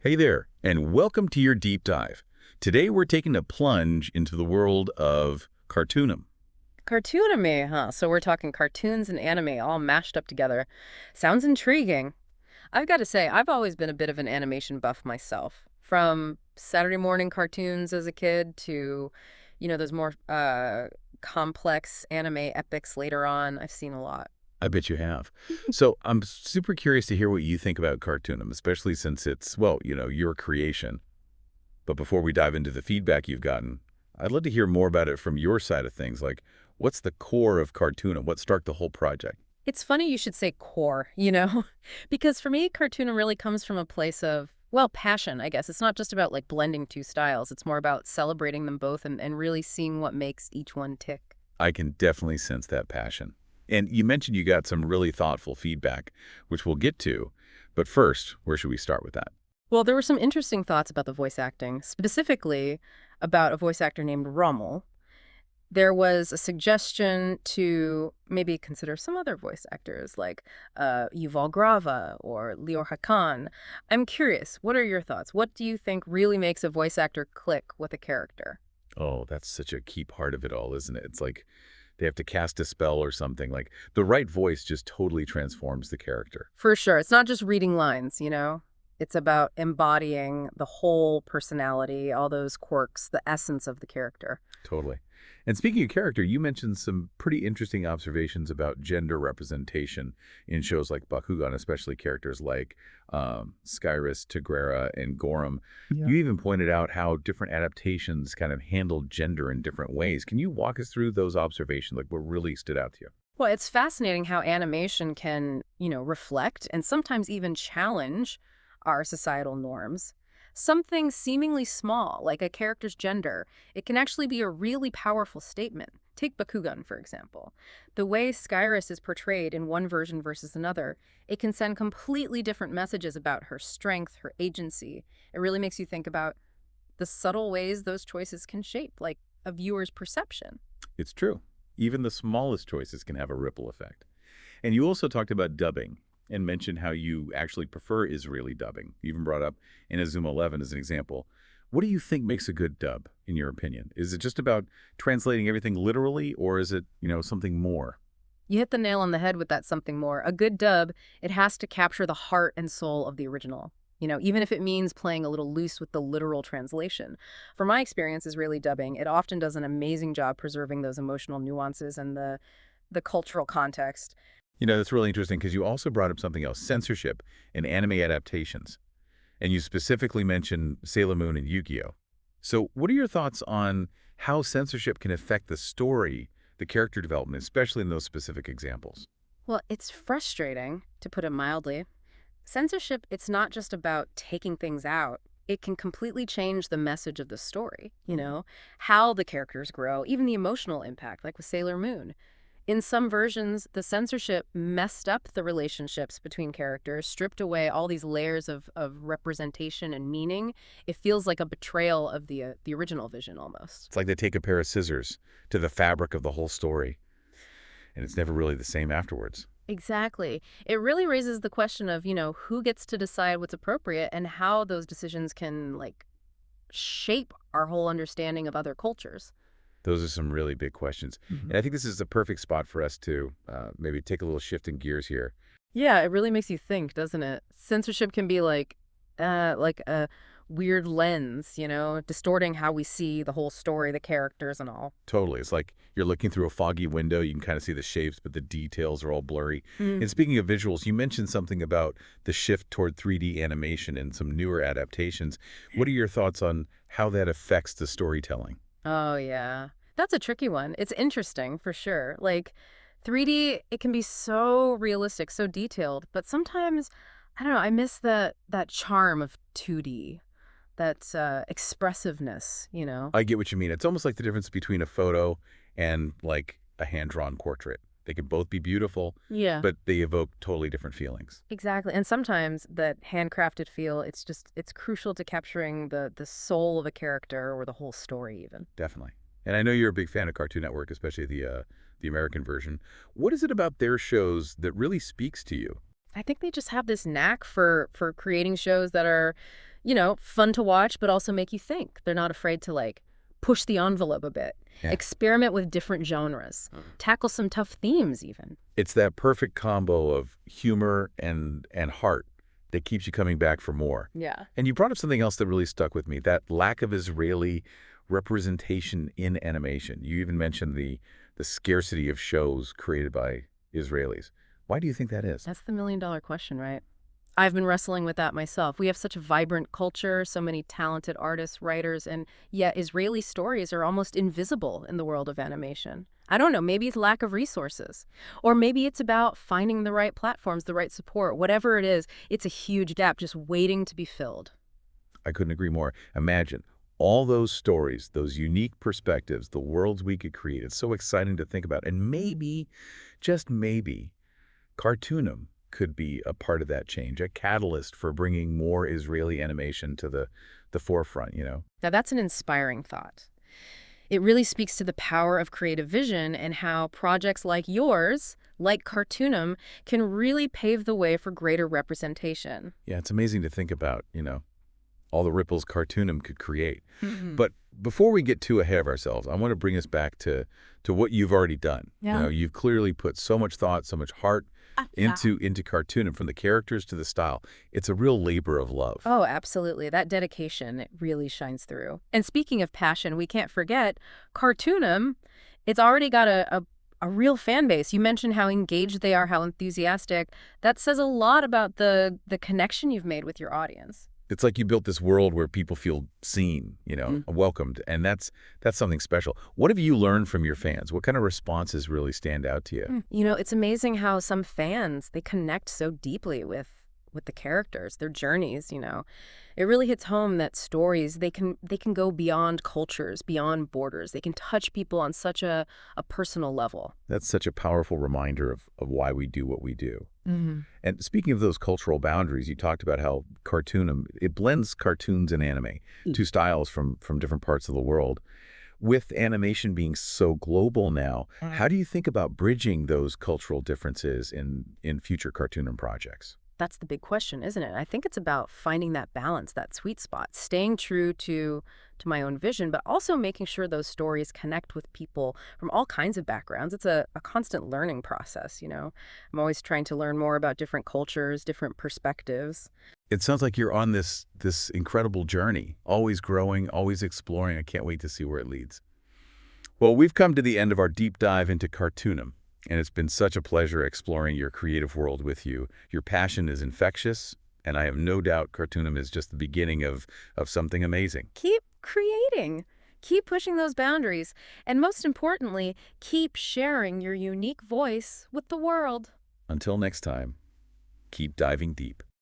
Hey there, and welcome to your deep dive. Today we're taking a plunge into the world of cartoonum. Cartoonime, huh? So we're talking cartoons and anime all mashed up together. Sounds intriguing. I've got to say, I've always been a bit of an animation buff myself. From Saturday morning cartoons as a kid to, those more complex anime epics later on. I've seen a lot. I bet you have. So I'm super curious to hear what you think about cartoonum, especially since it's, well, your creation. But before we dive into the feedback you've gotten, I'd love to hear more about it from your side of things. Like, what's the core of cartoonum? What sparked the whole project? It's funny you should say core, because for me, cartooning really comes from a place of, well, passion, I guess. It's not just about like blending two styles. It's more about celebrating them both and really seeing what makes each one tick. I can definitely sense that passion. And you mentioned you got some really thoughtful feedback, which we'll get to. But first, where should we start with that? Well, there were some interesting thoughts about the voice acting, specifically about a voice actor named Rommel. There was a suggestion to maybe consider some other voice actors like Yuval Grava or Lior Hakan. I'm curious, what are your thoughts? What do you think really makes a voice actor click with a character? Oh, that's such a key part of it all, isn't it? It's like they have to cast a spell or something. Like the right voice just totally transforms the character. For sure, it's not just reading lines. It's about embodying the whole personality, all those quirks, the essence of the character. Totally. And speaking of character, you mentioned some pretty interesting observations about gender representation in shows like Bakugan, especially characters like Skyrus, Tigrera, and Gorham. Yeah. You even pointed out how different adaptations kind of handle gender in different ways. Can you walk us through those observations, like what really stood out to you? Well, it's fascinating how animation can reflect and sometimes even challenge our societal norms. Something seemingly small, like a character's gender, it can actually be a really powerful statement. Take Bakugan, for example. The way Skyrus is portrayed in one version versus another, it can send completely different messages about her strength, her agency. It really makes you think about the subtle ways those choices can shape, like a viewer's perception. It's true. Even the smallest choices can have a ripple effect. And you also talked about dubbing and mentioned how you actually prefer Israeli dubbing. You even brought up Inazuma 11 as an example. What do you think makes a good dub, in your opinion? Is it just about translating everything literally, or is it, something more? You hit the nail on the head with that something more. A good dub, it has to capture the heart and soul of the original. Even if it means playing a little loose with the literal translation. From my experience Israeli dubbing, it often does an amazing job preserving those emotional nuances and the cultural context. That's really interesting because you also brought up something else, censorship in anime adaptations. And you specifically mentioned Sailor Moon and Yu-Gi-Oh! So what are your thoughts on how censorship can affect the story, the character development, especially in those specific examples? Well, it's frustrating, to put it mildly. Censorship, it's not just about taking things out. It can completely change the message of the story, how the characters grow, even the emotional impact, like with Sailor Moon. In some versions, the censorship messed up the relationships between characters, stripped away all these layers of representation and meaning. It feels like a betrayal of the original vision almost. It's like they take a pair of scissors to the fabric of the whole story, and it's never really the same afterwards. Exactly. It really raises the question of who gets to decide what's appropriate and how those decisions can, like, shape our whole understanding of other cultures. Those are some really big questions. And I think this is the perfect spot for us to maybe take a little shift in gears here. Yeah, it really makes you think, doesn't it? Censorship can be like a weird lens, distorting how we see the whole story, the characters and all. Totally. It's like you're looking through a foggy window. You can kind of see the shapes, but the details are all blurry. Mm. And speaking of visuals, you mentioned something about the shift toward 3D animation and some newer adaptations. What are your thoughts on how that affects the storytelling? Oh, yeah. That's a tricky one. It's interesting for sure. Like 3D, it can be so realistic, so detailed, but sometimes I don't know, I miss that charm of 2D, that expressiveness. I get what you mean. It's almost like the difference between a photo and like a hand-drawn portrait. They can both be beautiful, Yeah. but they evoke totally different feelings. Exactly. And sometimes that handcrafted feel, it's crucial to capturing the soul of a character or the whole story even. Definitely. And I know you're a big fan of Cartoon Network, especially the American version. What is it about their shows that really speaks to you? I think they just have this knack for creating shows that are, Fun to watch, but also make you think. They're not afraid to, like, push the envelope a bit, Yeah. experiment with different genres, tackle some tough themes even. It's that perfect combo of humor and heart that keeps you coming back for more. Yeah. And you brought up something else that really stuck with me, that lack of Israeli representation in animation. You even mentioned the scarcity of shows created by Israelis. Why do you think that is? That's the million-dollar question, right? I've been wrestling with that myself. We have such a vibrant culture, so many talented artists, writers, and yet Israeli stories are almost invisible in the world of animation. I don't know, maybe it's lack of resources. Or maybe it's about finding the right platforms, the right support. Whatever it is, it's a huge gap just waiting to be filled. I couldn't agree more. Imagine all those stories, those unique perspectives, the worlds we could create. It's so exciting to think about. And maybe, just maybe, Cartoonum could be a part of that change, a catalyst for bringing more Israeli animation to the forefront. Now, that's an inspiring thought. It really speaks to the power of creative vision and how projects like yours, like Cartoonum, can really pave the way for greater representation. Yeah, it's amazing to think about, all the ripples Cartoonum could create. Mhm. But before we get too ahead of ourselves, I want to bring us back to what you've already done. Yeah. You've clearly put so much thought, so much heart Yeah. into Cartoonum, from the characters to the style. It's a real labor of love. Oh, absolutely. That dedication, it really shines through. And speaking of passion, we can't forget Cartoonum. It's already got a real fan base. You mentioned how engaged they are, how enthusiastic. That says a lot about the connection you've made with your audience. It's like you built this world where people feel seen, welcomed, and that's something special. What have you learned from your fans? What kind of responses really stand out to you? It's amazing how some fans, they connect so deeply with the characters, their journeys. It really hits home that stories, they can go beyond cultures, beyond borders. They can touch people on such a personal level. That's such a powerful reminder of why we do what we do. Hmm. And speaking of those cultural boundaries, you talked about how Cartoonum, it blends cartoons and anime, two styles from different parts of the world. With animation being so global now, how do you think about bridging those cultural differences in future Cartoonum projects? That's the big question, isn't it? I think it's about finding that balance, that sweet spot, staying true to my own vision, but also making sure those stories connect with people from all kinds of backgrounds. It's a constant learning process. I'm always trying to learn more about different cultures, different perspectives. It sounds like you're on this incredible journey, always growing, always exploring. I can't wait to see where it leads. Well, we've come to the end of our deep dive into Cartoonum, and it's been such a pleasure exploring your creative world with you. Your passion is infectious, and I have no doubt Cartoonum is just the beginning of something amazing. Keep creating, keep pushing those boundaries, and most importantly, keep sharing your unique voice with the world. Until next time, keep diving deep.